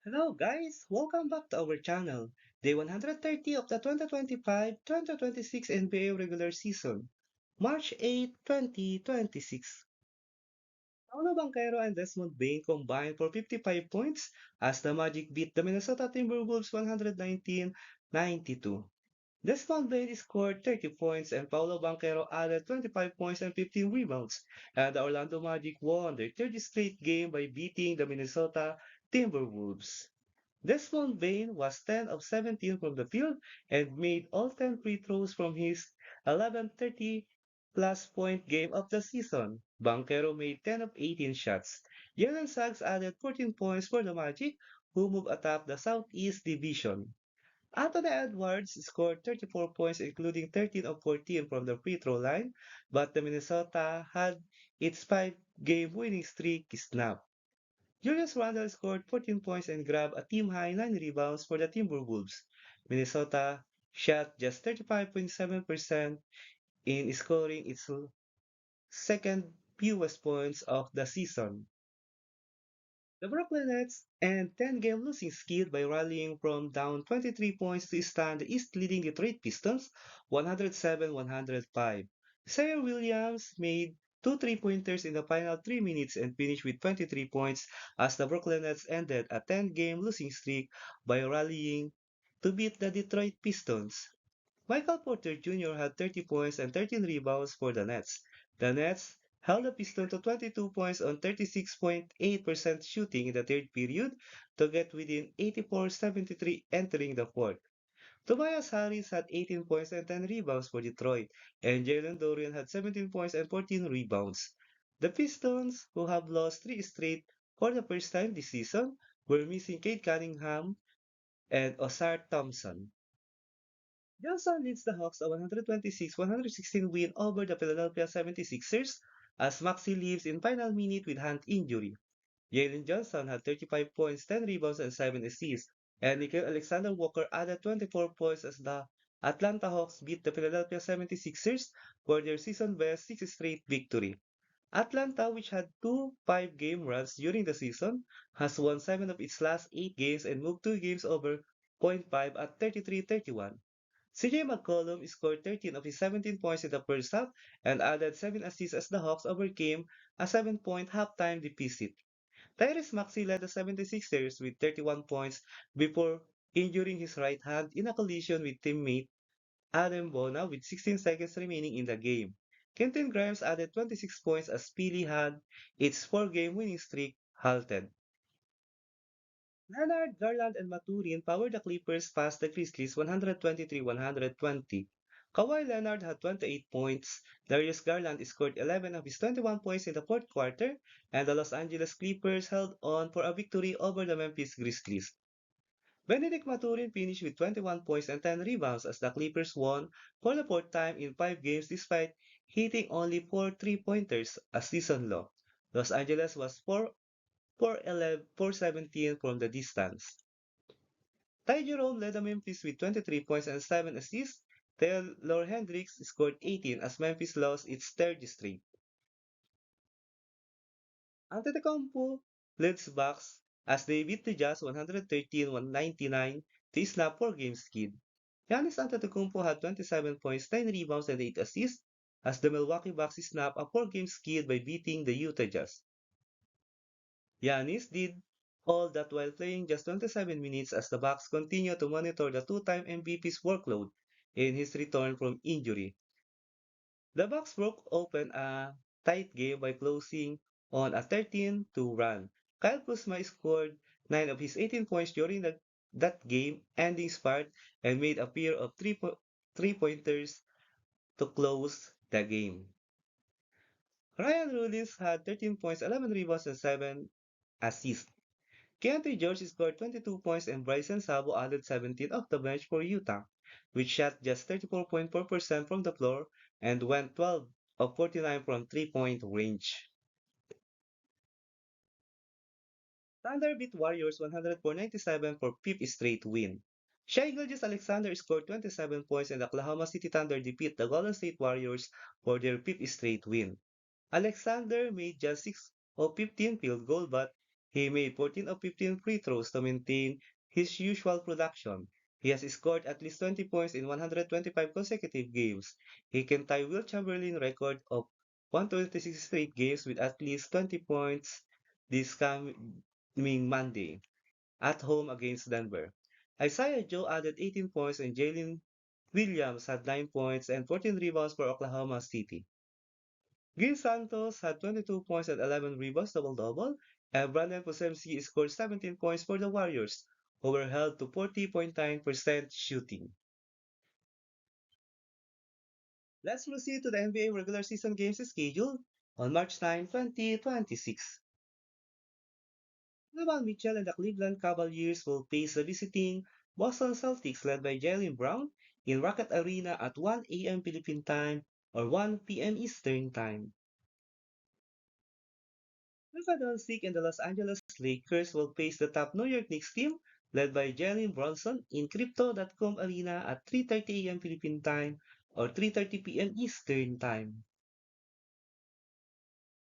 Hello guys, welcome back to our channel. Day 130 of the 2025-2026 NBA regular season, March 8, 2026. Paolo Banchero and Desmond Bain combined for 55 points as the Magic beat the Minnesota Timberwolves 119-92. Desmond Bain scored 30 points and Paolo Banchero added 25 points and 15 rebounds, and the Orlando Magic won their third straight game by beating the Minnesota Timberwolves. Desmond Bain was 10 of 17 from the field and made all 10 free throws from his 11-30 plus point game of the season. Banquero made 10 of 18 shots. Jalen Suggs added 14 points for the Magic, who moved atop the Southeast Division. Anthony Edwards scored 34 points, including 13 of 14 from the free throw line, but the Minnesota had its five-game winning streak snapped. Julius Randle scored 14 points and grabbed a team-high 9 rebounds for the Timberwolves. Minnesota shot just 35.7% in scoring its second fewest points of the season. The Brooklyn Nets end 10-game losing skid by rallying from down 23 points to stand the East leading Detroit Pistons 107-105. Zaire Williams made two three-pointers in the final 3 minutes and finished with 23 points as the Brooklyn Nets ended a 10-game losing streak by rallying to beat the Detroit Pistons. Michael Porter Jr. had 30 points and 13 rebounds for the Nets. The Nets held the Pistons to 22 points on 36.8% shooting in the third period to get within 84-73 entering the fourth. Tobias Harris had 18 points and 10 rebounds for Detroit, and Jalen Dorian had 17 points and 14 rebounds. The Pistons, who have lost three straight for the first time this season, were missing Cade Cunningham and Osar Thompson. Johnson leads the Hawks a 126-116 win over the Philadelphia 76ers as Maxey leaves in final minute with hand injury. Jalen Johnson had 35 points, 10 rebounds, and 7 assists, and Nickel Alexander Walker added 24 points as the Atlanta Hawks beat the Philadelphia 76ers for their season best six straight victory. Atlanta, which had two five-game runs during the season, has won 7 of its last 8 games and moved 2 games over point 5 at 33-31. CJ McCollum scored 13 of his 17 points in the first half and added 7 assists as the Hawks overcame a 7-point halftime deficit. Tyrese Maxey led the 76ers with 31 points before injuring his right hand in a collision with teammate Adam Bona with 16 seconds remaining in the game. Quentin Grimes added 26 points as Philly had its four-game winning streak halted. Leonard, Garland, and Maturin powered the Clippers past the Grizzlies 123-120. Kawhi Leonard had 28 points. Darius Garland scored 11 of his 21 points in the fourth quarter, and the Los Angeles Clippers held on for a victory over the Memphis Grizzlies. Benedict Maturin finished with 21 points and 10 rebounds as the Clippers won for the fourth time in 5 games despite hitting only 4 3-pointers, a season low. Los Angeles was 4-11, 4-17 from the distance. Ty Jerome led the Memphis with 23 points and 7 assists. Taylor Hendricks scored 18 as Memphis lost its third straight. Antetokounmpo leads Bucks as they beat the Jazz 113-199 to snap 4 game skid. Giannis Antetokounmpo had 27 points, 10 rebounds, and 8 assists as the Milwaukee Bucks snapped a 4 game skid by beating the Utah Jazz. Giannis did all that while playing just 27 minutes as the Bucks continue to monitor the two-time MVP's workload in his return from injury. The Bucks broke open a tight game by closing on a 13-2 run. Kyle Kuzma scored 9 of his 18 points during that game-ending spurt and made a pair of three-pointers to close the game. Ryan Rollins had 13 points, 11 rebounds, and 7 assists. Keontae George scored 22 points and Bryson Sabo added 17 off the bench for Utah, which shot just 34.4% from the floor and went 12 of 49 from three-point range. Thunder beat Warriors 104-97 for fifth straight win. Shai Gilgeous-Alexander scored 27 points and the Oklahoma City Thunder defeat the Golden State Warriors for their fifth straight win. Alexander made just 6 of 15 field goals but He made 14 of 15 free throws to maintain his usual production. He has scored at least 20 points in 125 consecutive games. He can tie Will Chamberlain's record of 126 straight games with at least 20 points this coming Monday at home against Denver. Isaiah Joe added 18 points and Jalen Williams had 9 points and 14 rebounds for Oklahoma City. Gil Santos had 22 points and 11 rebounds, double-double, and Brandon Posemski scored 17 points for the Warriors, who were held to 40.9% shooting. Let's proceed to the NBA regular season games schedule on March 9, 2026. Donovan Mitchell and the Cleveland Cavaliers will face the visiting Boston Celtics led by Jaylen Brown in Rocket Arena at 1 a.m. Philippine time or 1 p.m. Eastern time. Luka Doncic and the Los Angeles Lakers will face the top New York Knicks team led by Jalen Brunson in Crypto.com Arena at 3:30 a.m. Philippine time or 3:30 p.m. Eastern time.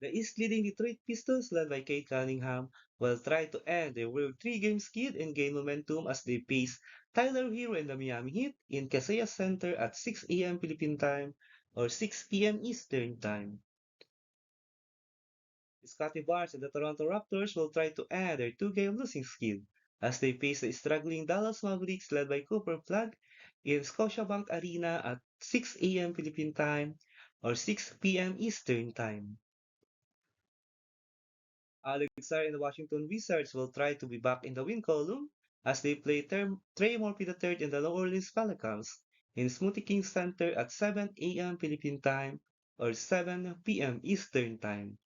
The East leading Detroit Pistons led by Kate Cunningham will try to end their world three-game skid and gain momentum as they face Tyler Hero and the Miami Heat in Kaseya Center at 6 a.m. Philippine time or 6 p.m. Eastern time. Scotty Barnes and the Toronto Raptors will try to end their two-game losing skid as they face the struggling Dallas Mavericks led by Cooper Flag in Scotiabank Arena at 6 a.m. Philippine time or 6 p.m. Eastern time. Alex Sarr and the Washington Wizards will try to be back in the win column as they play Trey Murphy III and the New Orleans Pelicans in Smoothie King Center at 7 a.m. Philippine time or 7 p.m. Eastern time.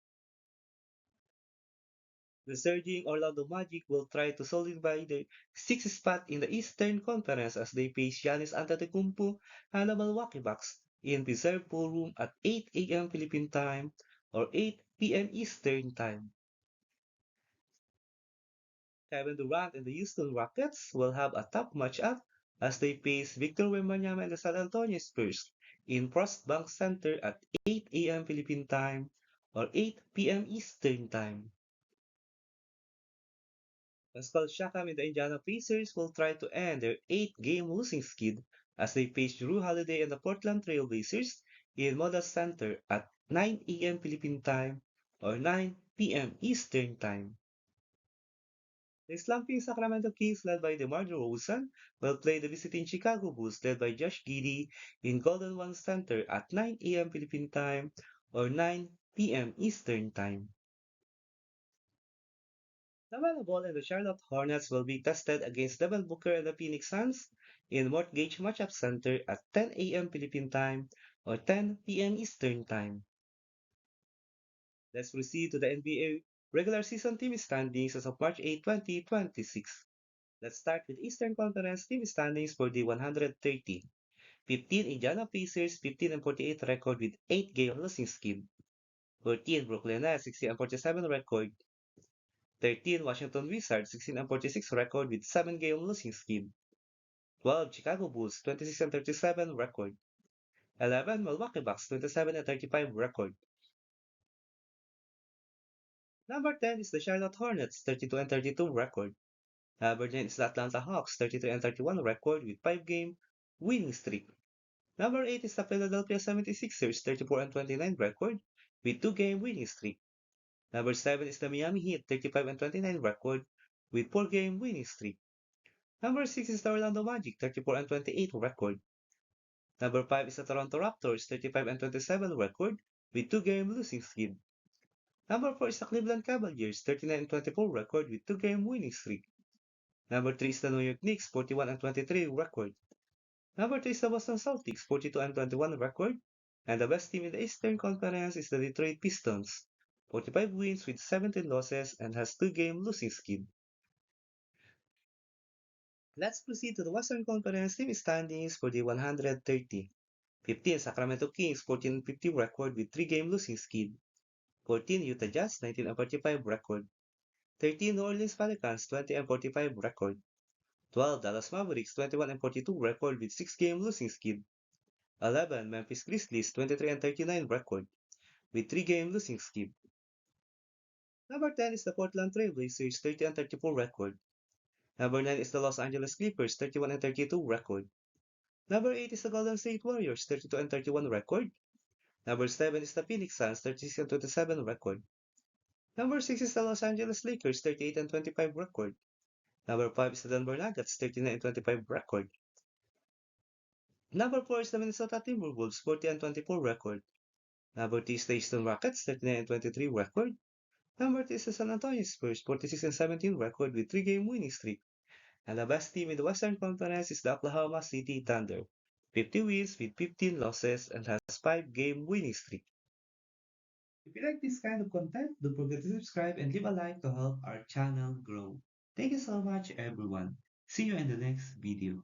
The surging Orlando Magic will try to solidify their sixth spot in the Eastern Conference as they face Giannis Antetokounmpo and the Milwaukee Bucks in Reserve Ballroom at 8 a.m. Philippine time or 8 p.m. Eastern time. Kevin Durant and the Houston Rockets will have a tough matchup as they face Victor Wembanyama and the San Antonio Spurs in Frostbank Center at 8 a.m. Philippine time or 8 p.m. Eastern time. Pascal Siakam and the Indiana Pacers will try to end their eight-game losing skid as they face Jrue Holiday and the Portland Trail Blazers in Moda Center at 9 a.m. Philippine time or 9 p.m. Eastern time. The slumping Sacramento Kings led by DeMar DeRozan will play the visiting Chicago Bulls led by Josh Giddey in Golden One Center at 9 a.m. Philippine time or 9 p.m. Eastern time. LaMelo Ball and the Charlotte Hornets will be tested against Devin Booker and the Phoenix Suns in Mortgage Matchup Center at 10 a.m. Philippine time or 10 p.m. Eastern time. Let's proceed to the NBA regular season team standings as of March 8, 2026. Let's start with Eastern Conference team standings for the 130. 15 Indiana Pacers, 15 and 48 record with 8-game losing skid. 14 Brooklyn Nets, 16 and 47 record. 13 Washington Wizards, 16 and 46 record with 7-game losing skid. 12 Chicago Bulls, 26 and 37 record. 11 Milwaukee Bucks, 27 and 35 record. Number 10 is the Charlotte Hornets, 32 and 32 record. Number 9 is the Atlanta Hawks, 33 and 31 record with 5-game winning streak. Number 8 is the Philadelphia 76ers, 34 and 29 record with 2-game winning streak. Number 7 is the Miami Heat, 35 and 29 record with 4-game winning streak. Number 6 is the Orlando Magic, 34 and 28 record. Number 5 is the Toronto Raptors, 35 and 27 record with 2-game losing skid. Number 4 is the Cleveland Cavaliers, 39 and 24 record with 2-game winning streak. Number 3 is the New York Knicks, 41 and 23 record. Number 3 is the Boston Celtics, 42 and 21 record. And the best team in the Eastern Conference is the Detroit Pistons, 45 wins with 17 losses and has 2-game losing skid. Let's proceed to the Western Conference team standings for the 130. 15 Sacramento Kings, 14 and 50 record with 3-game losing skid. 14 Utah Jazz, 19 and 45 record. 13 New Orleans Pelicans, 20 and 45 record. 12 Dallas Mavericks, 21 and 42 record with 6-game losing skid. 11 Memphis Grizzlies, 23 and 39 record with 3-game losing skid. Number 10 is the Portland Trail Blazers 30 and 34 record. Number 9 is the Los Angeles Clippers 31 and 32 record. Number 8 is the Golden State Warriors 32 and 31 record. Number 7 is the Phoenix Suns 36 and 27 record. Number 6 is the Los Angeles Lakers 38 and 25 record. Number 5 is the Denver Nuggets 39 and 25 record. Number 4 is the Minnesota Timberwolves 40 and 24 record. Number 3 is the Houston Rockets 39 and 23 record. Number 3 is the San Antonio Spurs 46 and 17 record with 3-game winning streak. And the best team in the Western Conference is the Oklahoma City Thunder, 50 wins with 15 losses and has 5-game winning streak. If you like this kind of content, don't forget to subscribe and leave a like to help our channel grow. Thank you so much everyone. See you in the next video.